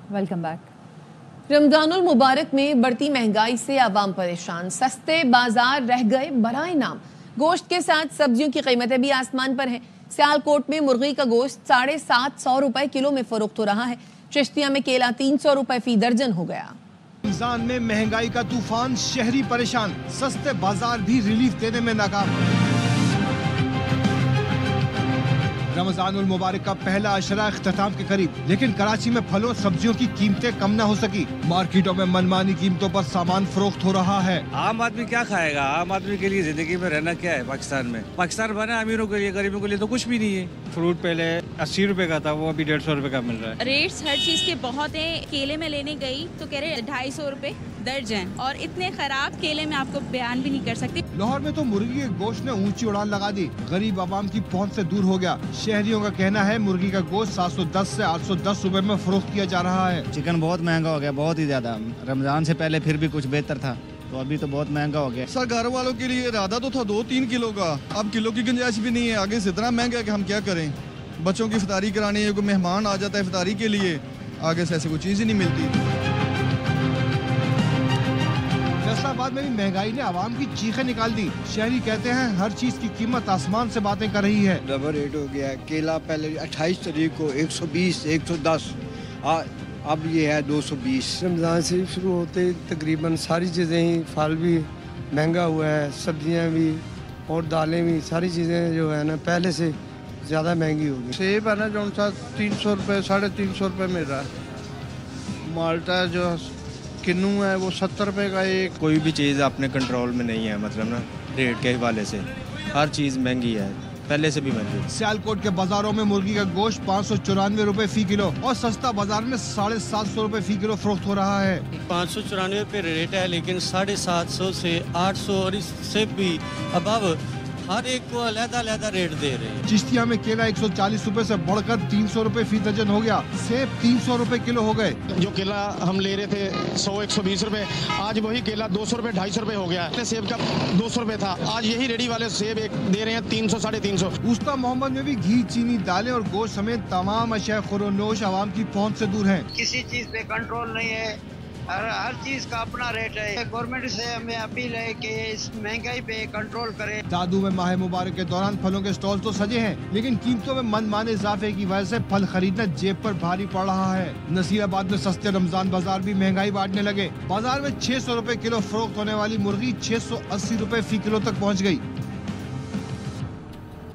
Welcome back. रमजानुल मुबारक में बढ़ती महंगाई से आवाम परेशान, सस्ते बाजार रह गए बराए नाम। गोश्त के साथ सब्जियों की कीमतें भी आसमान पर हैं। सियालकोट में मुर्गी का गोश्त 750 रुपए किलो में फरोख्त हो रहा है। चिश्तिया में केला 300 रुपए फी दर्जन हो गया। रमजान में महंगाई का तूफान, शहरी परेशान, सस्ते बाजार भी रिलीफ देने में नाकाम। रमजानुल मुबारक का पहला अशरा इख्तिताम के करीब, लेकिन कराची में फलों सब्जियों की कीमतें कम न हो सकी। मार्केटों में मनमानी कीमतों पर सामान फरोख्त हो रहा है। आम आदमी क्या खाएगा? आम आदमी के लिए जिंदगी में रहना क्या है? पाकिस्तान में पाकिस्तान बना अमीरों के लिए, गरीबों के लिए तो कुछ भी नहीं है। फ्रूट पहले 80 रुपए का था, वो अभी 150 रुपए का मिल रहा है। रेट्स हर चीज के बहुत हैं। केले में लेने गई तो कह रहे 250 रुपए दर्जन, और इतने खराब केले में आपको बयान भी नहीं कर सकती। लाहौर में तो मुर्गी के गोश्त ने ऊंची उड़ान लगा दी, गरीब आवाम की पहुंच से दूर हो गया। शहरियों का कहना है मुर्गी का गोश्त 710 से 810 रुपए में फरोख्त किया जा रहा है। चिकन बहुत महंगा हो गया, बहुत ही ज्यादा। रमजान से पहले फिर भी कुछ बेहतर था, तो अभी तो बहुत महंगा हो गया। सर घर वालों के लिए इरादा तो था 2-3 किलो का, अब किलो की गुंजाइश भी नहीं है। आगे से इतना महंगा है कि हम क्या करें। बच्चों की इफ्तारी करानी है, कोई मेहमान आ जाता है इफ्तारी के लिए, आगे से ऐसी कोई चीज़ ही नहीं मिलती। फैसलाबाद में भी महंगाई ने आवाम की चीखें निकाल दी। शहरी कहते हैं हर चीज की कीमत आसमान से बातें कर रही है। डबल रेट हो गया है। केला पहले 28 तारीख को 120, 110, अब ये है 220। रमजान से शुरू होते तकरीबन सारी चीज़ें ही, फल भी महंगा हुआ है, सब्जियां भी और दालें भी, सारी चीज़ें जो है ना पहले से ज़्यादा महंगी होगी। सेब है ना जो 300 रुपये, 350 रुपये मिल रहा है। माल्टा जो किन्नू है वो 70 रुपये का एक। कोई भी चीज़ अपने कंट्रोल में नहीं है, मतलब ना रेट के हवाले से हर चीज़ महंगी है, पहले से भी महंगी है। सियालकोट के बाजारों में मुर्गी का गोश्त 594 रुपए फी किलो और सस्ता बाजार में 750 रुपए फी किलो फरोख्त हो रहा है। 594 रुपये रेट है, लेकिन 750 से 800 और इससे भी अबव हर एक को अलग-अलग रेट दे रहे हैं। चिश्तिया में केला 140 रुपए से बढ़कर 300 रुपए फी दर्जन हो गया। सेब 300 रुपए किलो हो गए। जो केला हम ले रहे थे 100-120 रुपए, आज वही केला 200 रुपए 250 रुपए हो गया है। सेब का 200 रुपए था, आज यही रेडी वाले सेब एक दे रहे हैं 300 350। उस्ता मोहम्मद में भी घी, चीनी, दालें और गोश्त समेत तमाम अशिया खुरोनोश आवाम की पहुँच से दूर है। किसी चीज पे कंट्रोल नहीं है, हर चीज का अपना रेट है। गवर्नमेंट से हमें अपील है कि इस महंगाई पे कंट्रोल करे। दादू में माह मुबारक के दौरान फलों के स्टॉल तो सजे हैं, लेकिन कीमतों में मनमाने इजाफे की वजह से फल खरीदना जेब पर भारी पड़ रहा है। नसीराबाद में सस्ते रमजान बाजार भी महंगाई बांटने लगे। बाजार में 600 रुपए किलो फरोख्त होने वाली मुर्गी 680 रुपए फी किलो तक पहुँच गयी।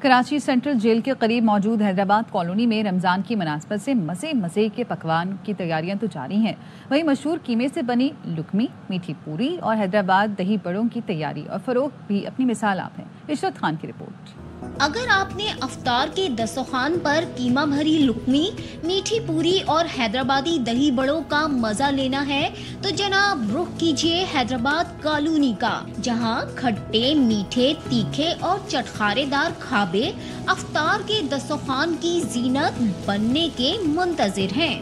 कराची सेंट्रल जेल के करीब मौजूद हैदराबाद कॉलोनी में रमज़ान की मुनासबत से मज़े के पकवान की तैयारियां तो जारी हैं। वहीं मशहूर कीमे से बनी लुकमी, मीठी पूरी और हैदराबाद दही बड़ों की तैयारी और फरोख्त भी अपनी मिसाल आप है। इशरत खान की रिपोर्ट। अगर आपने अफ्तार के दस्तरखान पर कीमा भरी लुकमी, मीठी पूरी और हैदराबादी दही बड़ों का मजा लेना है तो जनाब रुख कीजिए हैदराबाद कॉलोनी का, जहां खट्टे, मीठे, तीखे और चटखारेदार खाबे अफ्तार के दस्तरखान की जीनत बनने के मुंतजिर हैं।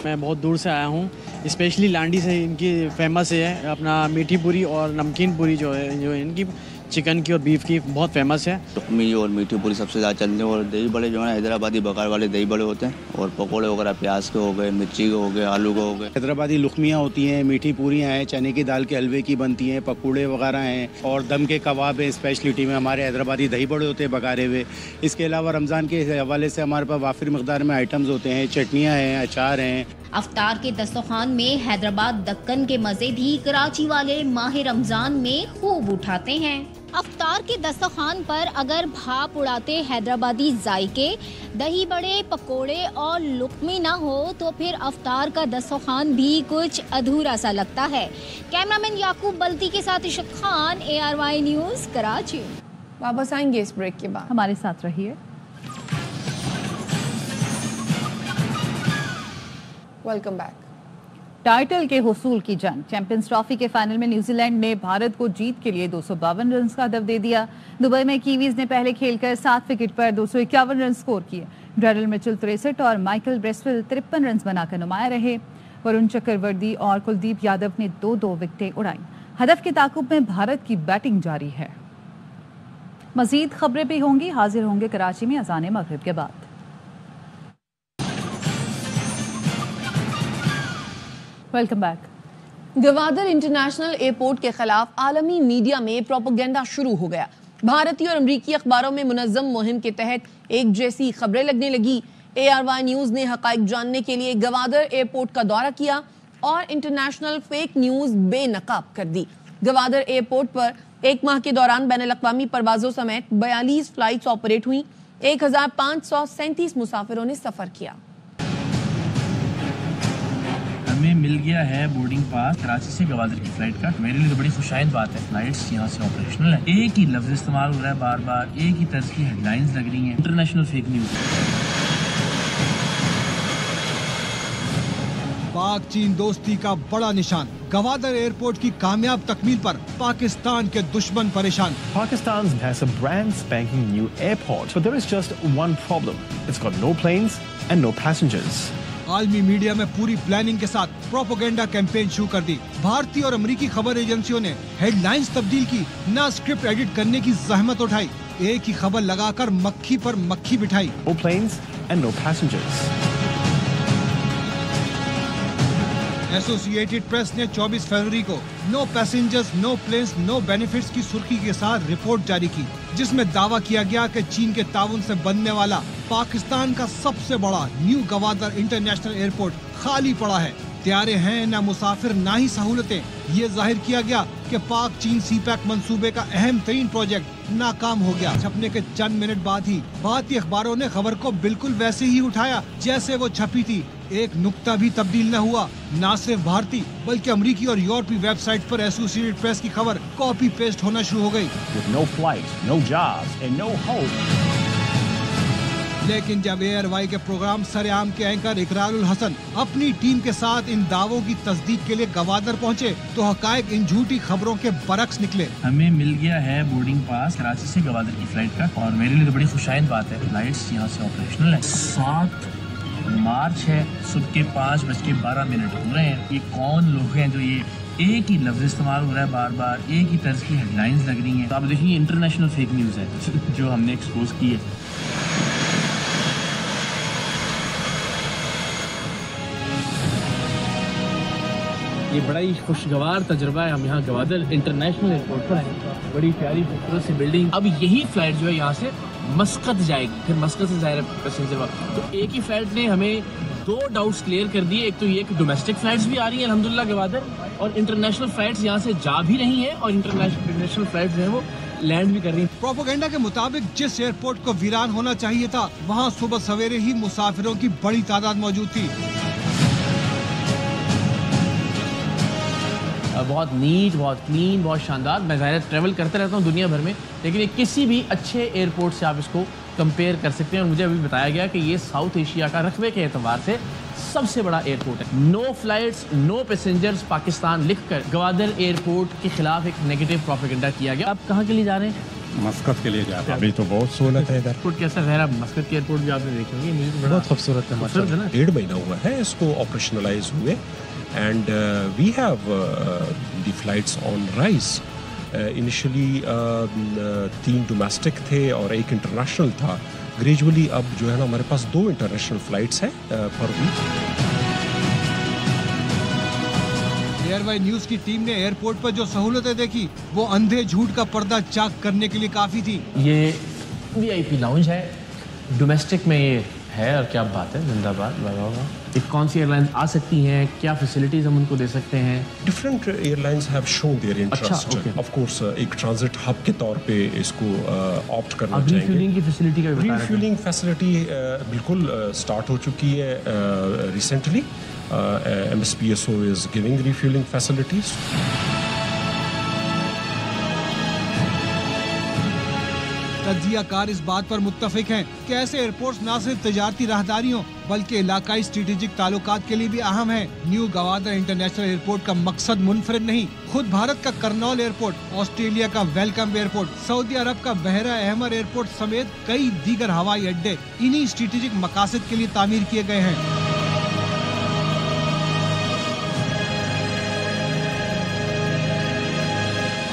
मैं बहुत दूर से आया हूँ, स्पेशली लांडी से इनकी फेमस है अपना मीठी पूरी और नमकीन पूरी जो है, जो इनकी चिकन की और बीफ की बहुत फेमस है। लुकमी और मीठी पूरी सबसे ज़्यादा चलते हैं, और दही बड़े जो है हैदराबादी बकार वाले दही बड़े होते हैं, और पकोड़े वगैरह प्याज के हो गए, मिर्ची के हो गए, आलू के हो गए। हैदराबादी लुकमियाँ होती हैं, मीठी पूरियाँ हैं, चने की दाल के हलवे की बनती हैं, पकौड़े वगैरह हैं, और दम के कबाब हैं। स्पेशलिटी में हमारे हैदराबादी दही बड़े होते हैं बकारे हुए। इसके अलावा रमज़ान के हवाले से हमारे पास वाफिर मकदार में आइटम्स होते हैं, चटनियाँ हैं, अचार हैं। अफ्तार के दस्तरखान में हैदराबाद दक्कन के मजे भी कराची वाले माह रमजान में खूब उठाते हैं। अफ्तार के दस्तरखान पर अगर भाप उड़ाते हैदराबादी जायके, दही बड़े, पकोड़े और लुकमी ना हो तो फिर अफ्तार का दस्तरखान भी कुछ अधूरा सा लगता है। कैमरामैन याकूब बल्ती के साथ इशरत खान, ARY न्यूज़, कराची। वापस आएंगे इस ब्रेक के बाद, हमारे साथ रहिए। Welcome back. टाइटल के हुसूल की जंग। चैंपियंस ट्रॉफी के फाइनल में न्यूजीलैंड ने भारत को जीत के लिए 252 रन का हदफ दे दिया। दुबई में कीवीज ने पहले खेलकर 7 विकेट पर 251 रन स्कोर किए। डैरिल मिचेल 63 और माइकल ब्रेसवेल 53 रन बनाकर नुमाया रहे। वरुण चक्रवर्ती और कुलदीप यादव ने 2-2 विकेटें उड़ाई। हदफ के ताकुब में भारत की बैटिंग जारी है। मजीद खबरें भी होंगी, हाजिर होंगे कराची में अज़ान मगरिब के बाद। Welcome back. Gwadar international airport के खिलाफ आलमी मीडिया में प्रोपेगेंडा शुरू हो गया। भारतीय और अमरीकी अखबारों में मुनज़्ज़म मुहिम के तहत एक जैसी खबरें लगने लगी। ARY न्यूज़ ने हक़ाइक़ जानने के लिए गवादर एयरपोर्ट का दौरा किया और इंटरनेशनल फेक न्यूज़ बेनकाब कर दी। गवादर एयरपोर्ट पर एक माह के दौरान बैनुल-अक़वामी परवाज़ों समेत 42 फ्लाइट्स ऑपरेट हुई। 1537 मुसाफिरों ने सफ़र किया। हमें मिल गया है बोर्डिंग पास कराची से गवादर की फ्लाइट का। मेरे लिए तो बड़ी खुशाइंद बात है, फ्लाइट्स यहाँ से ऑपरेशनल है। एक ही लफ्ज इस्तेमाल हो रहा है बार बार, एक ही तर्ज की हेडलाइंस लग रही हैं, इंटरनेशनल फेक न्यूज़। पाक चीन दोस्ती का बड़ा निशान, गवादर एयरपोर्ट की कामयाब तकमील पर पाकिस्तान के दुश्मन परेशान। Pakistan has a brand spanking new airport, but there is just one problem. It's got no planes and no passengers. आलमी मीडिया में पूरी प्लानिंग के साथ प्रोपेगेंडा कैंपेन शुरू कर दी। भारतीय और अमेरिकी खबर एजेंसियों ने हेडलाइंस तब्दील की, ना स्क्रिप्ट एडिट करने की जहमत उठाई, एक ही खबर लगाकर मक्खी पर मक्खी बिठाई। No planes and no passengers. Associated Press ने 24 फरवरी को no passengers, no planes, no benefits की सुर्खी के साथ रिपोर्ट जारी की, जिसमें दावा किया गया कि चीन के ताउन से बनने वाला पाकिस्तान का सबसे बड़ा न्यू गवादर इंटरनेशनल एयरपोर्ट खाली पड़ा है। त्यारे हैं ना मुसाफिर ना ही सहूलतें। ये जाहिर किया गया कि पाक चीन सीपैक मंसूबे का अहम तरीन प्रोजेक्ट नाकाम हो गया। छपने के चंद मिनट बाद ही भारतीय अखबारों ने खबर को बिल्कुल वैसे ही उठाया जैसे वो छपी थी। एक नुक्ता भी तब्दील न हुआ। न सिर्फ भारतीय बल्कि अमेरिकी और यूरोपीय वेबसाइट पर एसोसिएटेड प्रेस की खबर कॉपी पेस्ट होना शुरू हो गई। With no flights, no jobs and no hope. लेकिन जब ARY के प्रोग्राम सरेआम के एंकर इकरारुल हसन अपनी टीम के साथ इन दावों की तस्दीक के लिए गवादर पहुंचे, तो हकायक इन झूठी खबरों के बरक्स निकले। हमें मिल गया है बोर्डिंग पास कराची से गवादर की फ्लाइट का, और मेरे लिए तो बड़ी खुशाइंद बात है, फ्लाइट्स यहाँ से ऑपरेशनल है। 7 मार्च है, सुबह के 5:12 हो रहे हैं। ये कौन लोग हैं जो ये एक ही लफ्ज इस्तेमाल हो रहा है बार बार, एक ही तर्ज की हेडलाइंस लग रही हैं। तो आप देखिए इंटरनेशनल फेक न्यूज़ है जो हमने एक्सपोज की है। ये बड़ा ही खुशगवार तजुर्बा है। हम यहाँ गवादर इंटरनेशनल एयरपोर्ट पर हैं। बड़ी प्यारी खूबसूरत सी बिल्डिंग। अब यही फ्लाइट जो है यहाँ से मस्कत जाएगी, फिर मस्कत से ज़ाहिर पैसेंजर वक्त। तो एक ही फ्लाइट ने हमें 2 डाउट्स क्लियर कर दिए। एक तो ये कि डोमेस्टिक फ्लाइट्स भी आ रही हैं अल्हम्दुलिल्लाह गवादर, और इंटरनेशनल फ्लाइट्स यहाँ से जा भी रही हैं, और इंटरनेशनल फ्लाइट्स जो है वो लैंड भी कर रही हैं। प्रोपेगेंडा के मुताबिक जिस एयरपोर्ट को वीरान होना चाहिए था, वहाँ सुबह सवेरे ही मुसाफिरों की बड़ी तादाद मौजूद थी। बहुत नीट, बहुत क्लीन, बहुत शानदार। मैं ज़ाहिर ट्रैवल करते रहता हूँ दुनिया भर में, लेकिन ये किसी भी अच्छे एयरपोर्ट से आप इसको कंपेयर कर सकते हैं। और मुझे अभी बताया गया कि ये साउथ एशिया का रकबे के एतबार से सबसे बड़ा एयरपोर्ट है। No flights, no passengers Pakistan लिखकर गवादर एयरपोर्ट के खिलाफ एक नेगेटिव प्रोपेगेंडा किया गया। आप कहाँ के लिए जा रहे हैं? मस्कत के लिए जा रहे हैं। अभी तो बहुत सहूलत है इधर। एयरपोर्ट कैसा है? आप मस्कत के एयरपोर्ट भी आपने देखे होंगे, मुझे तो बहुत खूबसूरत है। 1.5 महीना हुआ है इसको ऑपरेशनलाइज हुए, and we have the flights on rise. Initially 3 domestic थे और 1 इंटरनेशनल था। ग्रेजुअली अब जो है ना हमारे पास 2 इंटरनेशनल फ्लाइट्स हैं पर वीक। ARY न्यूज़ की टीम ने एयरपोर्ट पर जो सहूलतें देखी, वो अंधे झूठ का पर्दा चाक करने के लिए काफी थी। ये VIP लाउंज है, डोमेस्टिक में ये है, और क्या बात है, जिंदाबाद। वाह। कौन सी एयरलाइंस आ सकती हैं, क्या फैसिलिटीज हम उनको दे सकते हैं? Different airlines have shown their interest. Of course एक ट्रांजिट हब के तौर पे इसको ऑप्ट करना चाहिए। रिफ्यूलिंग की फैसिलिटी का भी बता रहे थे। रिफ्यूलिंग फैसिलिटी बिल्कुल स्टार्ट हो चुकी है recently. MSPSO is giving refuelling facilities. तज्जियाकार इस बात पर मुत्तफिक हैं कि ऐसे एयरपोर्ट्स न सिर्फ तिजारती राहदारियों बल्कि इलाकाई स्ट्रेटेजिक ताल्लुकात के लिए भी अहम है। न्यू गवादर इंटरनेशनल एयरपोर्ट का मकसद मुनफरिद नहीं, खुद भारत का करनौल एयरपोर्ट, ऑस्ट्रेलिया का वेलकम एयरपोर्ट, सऊदी अरब का बहरा अहमर एयरपोर्ट समेत कई दीगर हवाई अड्डे इन्हीं स्ट्रेटेजिक मकासद के लिए तामीर किए गए हैं।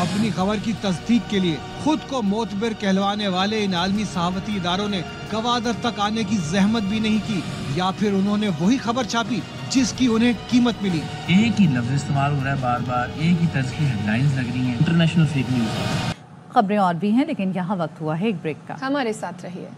अपनी खबर की तस्दीक के लिए खुद को मोतबर कहलवाने वाले इन आलमी सहाफती इदारों ने गवादर तक आने की जहमत भी नहीं की, या फिर उन्होंने वही खबर छापी जिसकी उन्हें कीमत मिली। एक ही लफ्ज इस्तेमाल हो रहा है बार बार, एक ही तर्ज की हेडलाइंस लग रही हैं, इंटरनेशनल फेक न्यूज। खबरें और भी हैं, लेकिन यहाँ वक्त हुआ है एक ब्रेक का। हमारे साथ रहिए।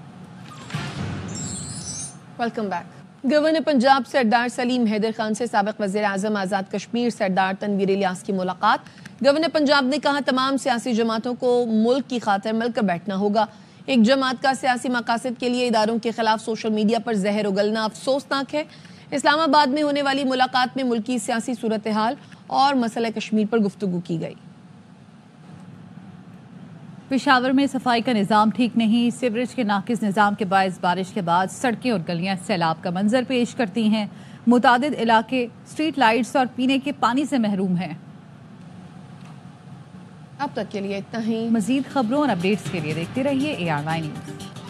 Welcome back. गवर्नर पंजाब सरदार सलीम हैदर खान से साबिक वज़ीर आज़म आज़ाद कश्मीर सरदार तनवीर इलियास की मुलाकात। गवर्नर पंजाब ने कहा तमाम सियासी जमातों को मुल्क की खातिर मिलकर बैठना होगा। एक जमात का सियासी मकासद के लिए इदारों के खिलाफ सोशल मीडिया पर जहर उगलना अफसोसनाक है। इस्लामाबाद में होने वाली मुलाकात में मुल्क की सियासी सूरत हाल और मसला कश्मीर पर गुफ्तगू की गई। पेशावर में सफाई का निज़ाम ठीक नहीं। सीवरेज के नाकिस निज़ाम के बायस बारिश के बाद सड़कें और गलियां सैलाब का मंजर पेश करती हैं। मुतादिद इलाके स्ट्रीट लाइट्स और पीने के पानी से महरूम हैं। अब तक के लिए इतना ही। मजीद खबरों और अपडेट्स के लिए देखते रहिए AR9 न्यूज़।